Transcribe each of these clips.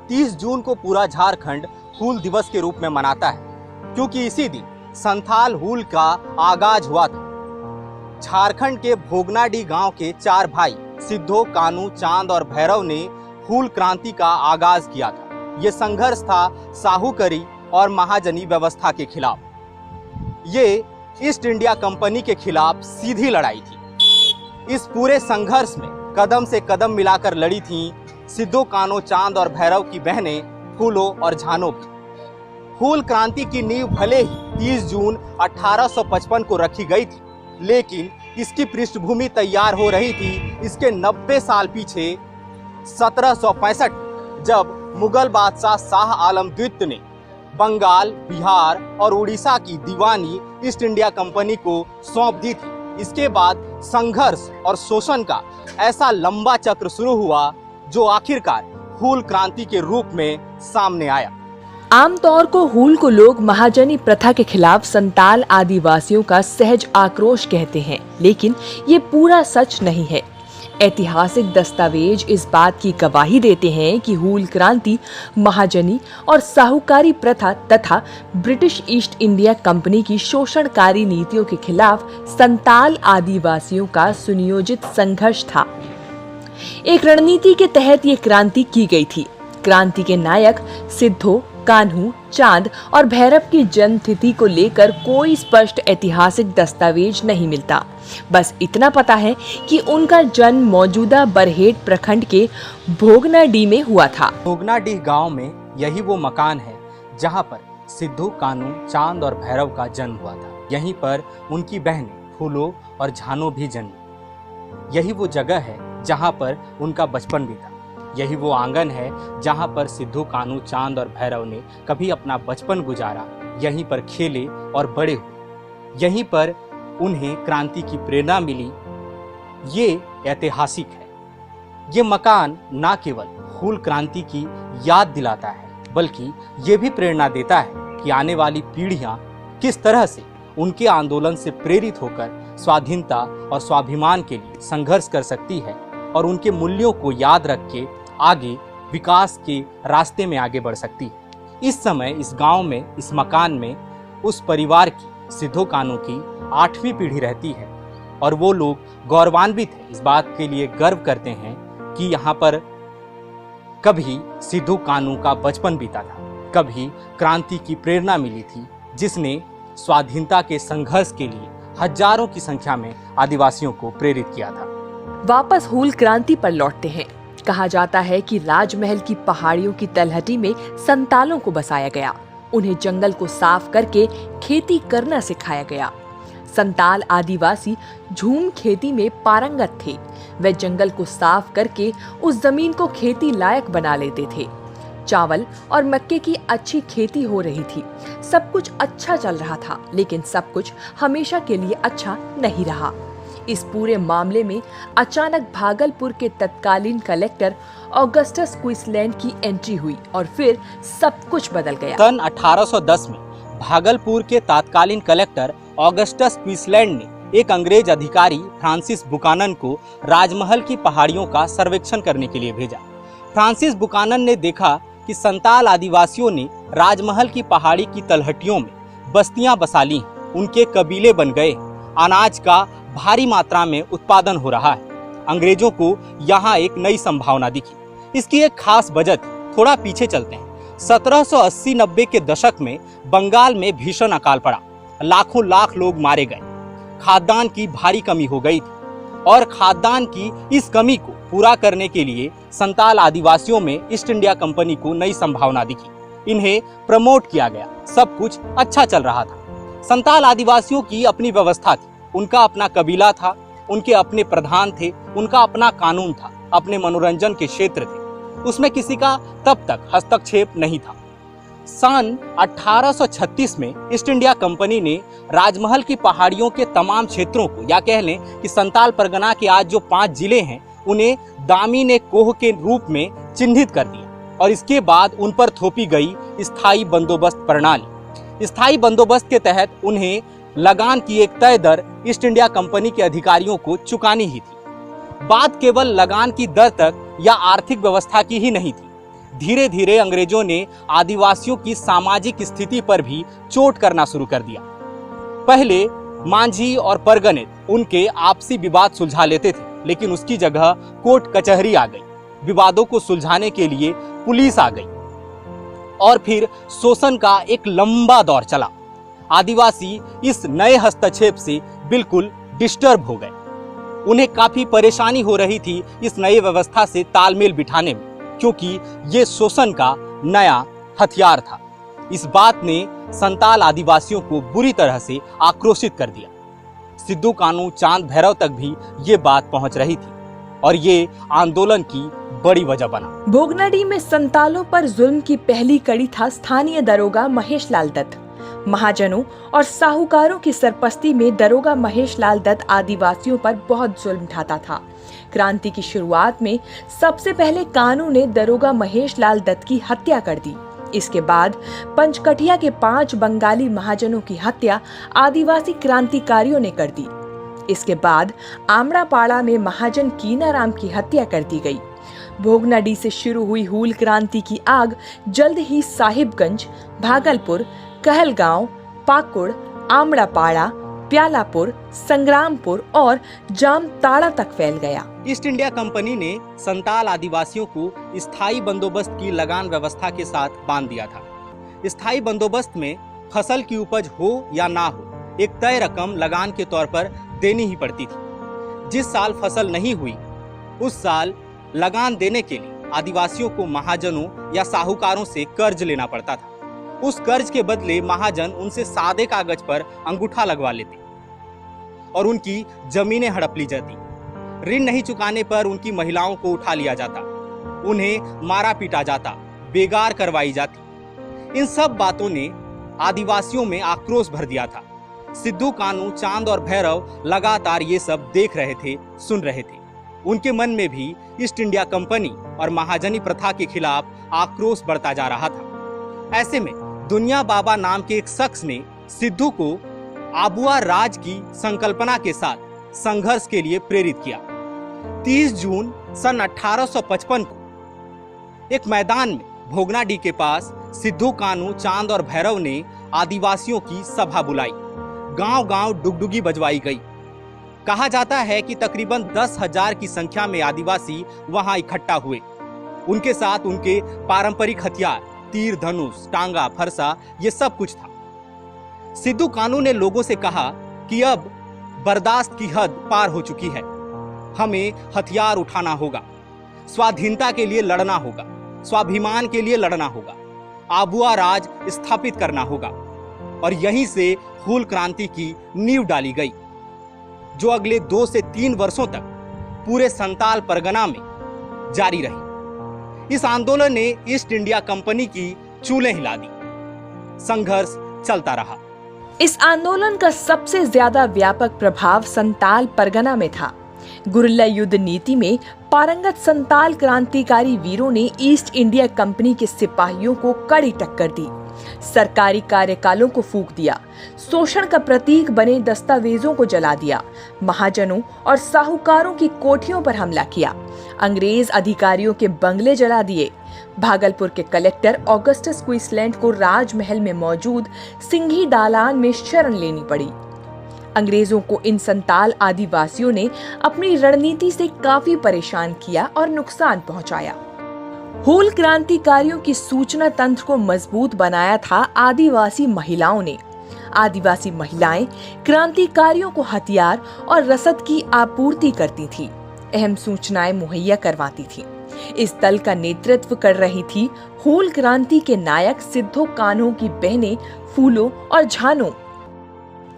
30 जून को पूरा झारखंड हूल दिवस के रूप में मनाता है, क्योंकि इसी दिन संथाल हूल का आगाज हुआ था। झारखंड के भोगनाडीह गांव के 4 भाई सिद्धो, कानू, चांद और भैरव ने हूल क्रांति का आगाज किया था। ये संघर्ष था साहूकरी और महाजनी व्यवस्था के खिलाफ। ये ईस्ट इंडिया कंपनी के खिलाफ सीधी लड़ाई थी। इस पूरे संघर्ष में कदम से कदम मिलाकर लड़ी थीं सिद्धो, कानो, चांद और भैरव की बहनें फूलो और झानो भी। हूल क्रांति की नींव भले ही 30 जून 1855 को रखी गई थी, लेकिन इसकी पृष्ठभूमि तैयार हो रही थी इसके 90 साल पीछे 1765, जब मुगल बादशाह शाह आलम द्वितीय ने बंगाल, बिहार और उड़ीसा की दीवानी ईस्ट इंडिया कंपनी को सौंप दी थी। इसके बाद संघर्ष और शोषण का ऐसा लंबा चक्र शुरू हुआ जो आखिरकार हूल क्रांति के रूप में सामने आया। आमतौर को हूल को लोग महाजनी प्रथा के खिलाफ संताल आदिवासियों का सहज आक्रोश कहते हैं, लेकिन ये पूरा सच नहीं है। ऐतिहासिक दस्तावेज इस बात की गवाही देते हैं कि हूल क्रांति महाजनी और साहूकारी प्रथा तथा ब्रिटिश ईस्ट इंडिया कंपनी की शोषणकारी नीतियों के खिलाफ संताल आदिवासियों का सुनियोजित संघर्ष था। एक रणनीति के तहत ये क्रांति की गई थी। क्रांति के नायक सिद्धो, कान्हू, चांद और भैरव की जन्म तिथि को लेकर कोई स्पष्ट ऐतिहासिक दस्तावेज नहीं मिलता। बस इतना पता है कि उनका जन्म मौजूदा बरहेट प्रखंड के भोगनाडीह में हुआ था। भोगनाडीह गांव में यही वो मकान है जहां पर सिद्धू, कानू, चांद और भैरव का जन्म हुआ था। यहीं पर उनकी बहनें फूलो और झानो भी जन्मी। यही वो जगह है जहां पर उनका बचपन बीता। यही वो आंगन है जहां पर सिद्धू, कानू, चांद और भैरव ने कभी अपना बचपन गुजारा। यहीं पर खेले और बड़े हुए। यहीं पर उन्हें क्रांति की प्रेरणा मिली। ये ऐतिहासिक है। ये मकान ना केवल हूल क्रांति की याद दिलाता है, बल्कि ये भी प्रेरणा देता है कि आने वाली पीढ़ियां किस तरह से उनके आंदोलन से प्रेरित होकर स्वाधीनता और स्वाभिमान के लिए संघर्ष कर सकती है और उनके मूल्यों को याद रख के आगे विकास के रास्ते में आगे बढ़ सकती है। इस समय इस गांव में, इस मकान में उस परिवार की, सिद्धो कानू की 8वीं पीढ़ी रहती है और वो लोग गौरवान्वित हैं, इस बात के लिए गर्व करते हैं कि यहाँ पर कभी सिद्धू कानू का बचपन बीता था, कभी क्रांति की प्रेरणा मिली थी, जिसने स्वाधीनता के संघर्ष के लिए हजारों की संख्या में आदिवासियों को प्रेरित किया था। वापस हूल क्रांति पर लौटते हैं। कहा जाता है कि राजमहल की पहाड़ियों की तलहटी में संतालों को बसाया गया। उन्हें जंगल को साफ करके खेती करना सिखाया गया। संताल आदिवासी झूम खेती में पारंगत थे। वे जंगल को साफ करके उस जमीन को खेती लायक बना लेते थे। चावल और मक्के की अच्छी खेती हो रही थी। सब कुछ अच्छा चल रहा था, लेकिन सब कुछ हमेशा के लिए अच्छा नहीं रहा। इस पूरे मामले में अचानक भागलपुर के तत्कालीन कलेक्टर ऑगस्टस क्विसलैंड की एंट्री हुई और फिर सब कुछ बदल गया। सन 1810 में भागलपुर के तत्कालीन कलेक्टर ऑगस्टस क्विसलैंड ने एक अंग्रेज अधिकारी फ्रांसिस बुकानन को राजमहल की पहाड़ियों का सर्वेक्षण करने के लिए भेजा। फ्रांसिस बुकानन ने देखा कि संताल आदिवासियों ने राजमहल की पहाड़ी की तलहटियों में बस्तियां बसा ली। उनके कबीले बन गए। अनाज का भारी मात्रा में उत्पादन हो रहा है। अंग्रेजों को यहाँ एक नई संभावना दिखी। इसकी एक खास वजह थी। थोड़ा पीछे चलते हैं। 1780-90 के दशक में बंगाल में भीषण अकाल पड़ा। लाखों लाख लोग मारे गए। खाद्यान्न की भारी कमी हो गई थी और खाद्यान्न की इस कमी को पूरा करने के लिए संताल आदिवासियों में ईस्ट इंडिया कंपनी को नई संभावना दिखी। इन्हें प्रमोट किया गया। सब कुछ अच्छा चल रहा था। संताल आदिवासियों की अपनी व्यवस्था थी। उनका अपना कबीला था, उनके अपने प्रधान थे, उनका अपना कानून था, अपने मनोरंजन के क्षेत्र थे। उसमें किसी का तब तक हस्तक्षेप नहीं था। सन 1836 में ईस्ट इंडिया कंपनी ने राजमहल की पहाड़ियों के तमाम क्षेत्रों को, या कह लें कि संताल परगना के आज जो 5 जिले हैं, उन्हें दामिने कोह के रूप में चिन्हित कर दिया और इसके बाद उन पर थोपी गई स्थायी बंदोबस्त प्रणाली। स्थायी बंदोबस्त के तहत उन्हें लगान की एक तय दर ईस्ट इंडिया कंपनी के अधिकारियों को चुकानी ही थी। बात केवल लगान की दर तक या आर्थिक व्यवस्था की ही नहीं थी। धीरे धीरे अंग्रेजों ने आदिवासियों की सामाजिक स्थिति पर भी चोट करना शुरू कर दिया। पहले मांझी और परगने उनके आपसी विवाद सुलझा लेते थे, लेकिन उसकी जगह कोर्ट कचहरी आ गई। विवादों को सुलझाने के लिए पुलिस आ गई और फिर शोषण का एक लंबा दौर चला। आदिवासी इस नए हस्तक्षेप से बिल्कुल डिस्टर्ब हो गए। उन्हें काफी परेशानी हो रही थी इस नई व्यवस्था से तालमेल बिठाने में, क्योंकि ये शोषण का नया हथियार था। इस बात ने संताल आदिवासियों को बुरी तरह से आक्रोशित कर दिया। सिद्धू कान्हू चांद भैरव तक भी ये बात पहुंच रही थी और ये आंदोलन की बड़ी वजह बना। भोगनाडीह में संतालों पर जुल्म की पहली कड़ी था स्थानीय दरोगा महेश लाल दत्त। महाजनों और साहूकारों की सरपस्ती में दरोगा महेश लाल दत्त आदिवासियों पर बहुत जुल्म ढाता था। क्रांति की शुरुआत में सबसे पहले कानून ने दरोगा महेश लाल दत्त की हत्या कर दी। इसके बाद पंचकठिया के 5 बंगाली महाजनों की हत्या आदिवासी क्रांतिकारियों ने कर दी। इसके बाद आमड़ापाड़ा में महाजन कीनाराम की हत्या कर दी गई। भोगनाडीह से शुरू हुई हूल क्रांति की आग जल्द ही साहिबगंज, भागलपुर, कहलगांव, पाकुड़, आमड़ापाड़ा, प्यालापुर, संग्रामपुर और जामताड़ा तक फैल गया। ईस्ट इंडिया कंपनी ने संताल आदिवासियों को स्थायी बंदोबस्त की लगान व्यवस्था के साथ बांध दिया था। स्थायी बंदोबस्त में फसल की उपज हो या ना हो, एक तय रकम लगान के तौर पर देनी ही पड़ती थी। जिस साल फसल नहीं हुई, उस साल लगान देने के लिए आदिवासियों को महाजनों या साहूकारों से कर्ज लेना पड़ता था। उस कर्ज के बदले महाजन उनसे सादे कागज पर अंगूठा लगवा लेते और उनकी जमीनें हड़प ली जाती। ऋण नहीं चुकाने पर उनकी महिलाओं को उठा लिया जाता, उन्हें मारा पीटा जाता, बेगार करवाई जाती। इन सब बातों ने आदिवासियों में आक्रोश भर दिया था। सिद्धू कान्हू, चांद और भैरव लगातार ये सब देख रहे थे, सुन रहे थे। उनके मन में भी ईस्ट इंडिया कंपनी और महाजनी प्रथा के खिलाफ आक्रोश बढ़ता जा रहा था। ऐसे में दुनिया बाबा नाम के एक शख्स ने सिद्धू को आबुआ राज की संकल्पना के साथ संघर्ष के लिए प्रेरित किया। 30 जून सन 1855 को एक मैदान में भोगनाडीह के पास सिद्धू कान्हू, चांद और भैरव ने आदिवासियों की सभा बुलाई। गांव-गांव डुगडुगी बजवाई गई। कहा जाता है कि तकरीबन 10,000 की संख्या में आदिवासी वहां इकट्ठा हुए। उनके साथ उनके पारंपरिक हथियार, तीर, धनुष, टांगा, फरसा, ये सब कुछ था। सिद्धू कान्हू ने लोगों से कहा कि अब बर्दाश्त की हद पार हो चुकी है। हमें हथियार उठाना होगा, स्वाधीनता के लिए लड़ना होगा, स्वाभिमान के लिए लड़ना होगा, आबुआ राज स्थापित करना होगा। और यहीं से हूल क्रांति की नींव डाली गई, जो अगले 2 से 3 वर्षों तक पूरे संताल परगना में जारी रही। इस आंदोलन ने ईस्ट इंडिया कंपनी की चूल्हें हिला दी। संघर्ष चलता रहा। इस आंदोलन का सबसे ज्यादा व्यापक प्रभाव संताल परगना में था। गुरिल्ला युद्ध नीति में पारंगत संताल क्रांतिकारी वीरों ने ईस्ट इंडिया कंपनी के सिपाहियों को कड़ी टक्कर दी, सरकारी कार्यकालों को फूंक दिया, शोषण का प्रतीक बने दस्तावेजों को जला दिया, महाजनों और साहूकारों की कोठियों पर हमला किया, अंग्रेज अधिकारियों के बंगले जला दिए। भागलपुर के कलेक्टर ऑगस्टस क्विसलैंड को राजमहल में मौजूद सिंघी दालान में शरण लेनी पड़ी। अंग्रेजों को इन संताल आदिवासियों ने अपनी रणनीति से काफी परेशान किया और नुकसान पहुंचाया। हूल क्रांतिकारियों की सूचना तंत्र को मजबूत बनाया था आदिवासी महिलाओं ने। आदिवासी महिलाएं क्रांतिकारियों को हथियार और रसद की आपूर्ति करती थी, अहम सूचनाएं मुहैया करवाती थी। इस दल का नेतृत्व कर रही थी हूल क्रांति के नायक सिद्धू कान्हू की बहनें फूलो और झानो।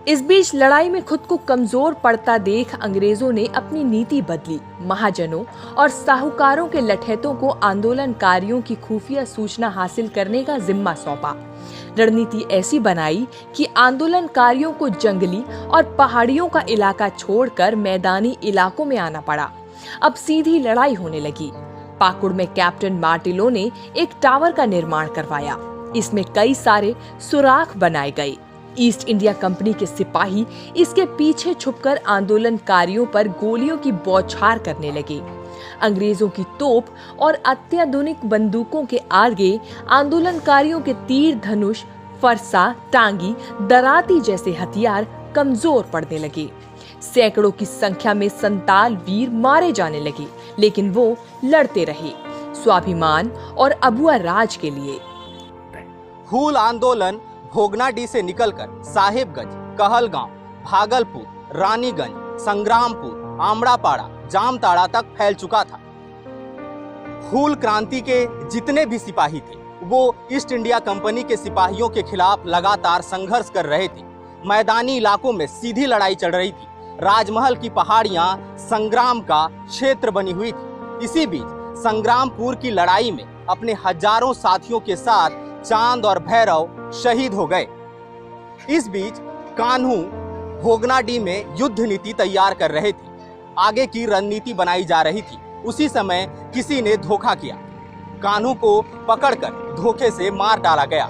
इस बीच लड़ाई में खुद को कमजोर पड़ता देख अंग्रेजों ने अपनी नीति बदली। महाजनों और साहूकारों के लठैतों को आंदोलनकारियों की खुफिया सूचना हासिल करने का जिम्मा सौंपा। रणनीति ऐसी बनाई कि आंदोलनकारियों को जंगली और पहाड़ियों का इलाका छोड़कर मैदानी इलाकों में आना पड़ा। अब सीधी लड़ाई होने लगी। पाकुड़ में कैप्टन मार्टिलो ने एक टावर का निर्माण करवाया। इसमें कई सारे सुराख बनाए गए। ईस्ट इंडिया कंपनी के सिपाही इसके पीछे छुपकर आंदोलनकारियों पर गोलियों की बौछार करने लगे। अंग्रेजों की तोप और अत्याधुनिक बंदूकों के आगे आंदोलनकारियों के तीर धनुष, फरसा, टांगी, दराती जैसे हथियार कमजोर पड़ने लगे। सैकड़ों की संख्या में संताल वीर मारे जाने लगे, लेकिन वो लड़ते रहे स्वाभिमान और अबुआ राज के लिए। हूल आंदोलन भोगनाडीह से निकलकर साहेबगंज, कहलगांव, भागलपुर, रानीगंज, संग्रामपुर, आमड़ापाड़ा, जामताड़ा तक फैल चुका था। हूल क्रांति के जितने भी सिपाही थे वो ईस्ट इंडिया कंपनी के सिपाहियों के खिलाफ लगातार संघर्ष कर रहे थे। मैदानी इलाकों में सीधी लड़ाई चल रही थी। राजमहल की पहाड़ियां संग्राम का क्षेत्र बनी हुई थी। इसी बीच संग्रामपुर की लड़ाई में अपने हजारों साथियों के साथ चांद और भैरव शहीद हो गए। इस बीच कान्हू भोगनाडीह में युद्ध नीति तैयार कर रहे थे। आगे की रणनीति बनाई जा रही थी। उसी समय किसी ने धोखा किया। कान्हू को पकड़कर धोखे से मार डाला गया।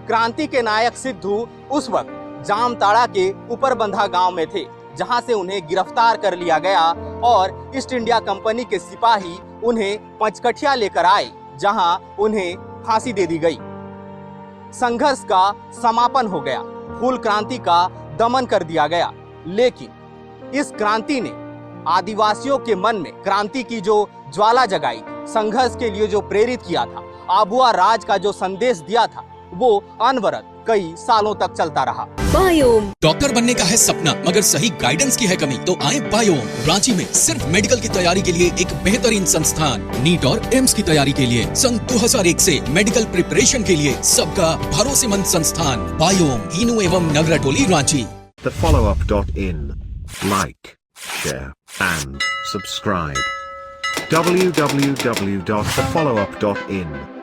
क्रांति के नायक सिद्धू उस वक्त जामताड़ा के ऊपरबंधा गांव में थे, जहां से उन्हें गिरफ्तार कर लिया गया और ईस्ट इंडिया कंपनी के सिपाही उन्हें पंचकठिया लेकर आए, जहां उन्हें फांसी दे दी गई। संघर्ष का समापन हो गया। हूल क्रांति का दमन कर दिया गया। लेकिन इस क्रांति ने आदिवासियों के मन में क्रांति की जो ज्वाला जगाई, संघर्ष के लिए जो प्रेरित किया था, अबुआ राज का जो संदेश दिया था, वो अनवरत कई सालों तक चलता रहा। बायोम डॉक्टर बनने का है सपना, मगर सही गाइडेंस की है कमी, तो आए बायोम। रांची में सिर्फ मेडिकल की तैयारी के लिए एक बेहतरीन संस्थान, नीट और एम्स की तैयारी के लिए सन 2001 से मेडिकल प्रिपरेशन के लिए सबका भरोसेमंद संस्थान बायोम, इनू एवं नगरटोली, Ranchi. thefollowup.in. Like, share and subscribe. www.thefollowup.in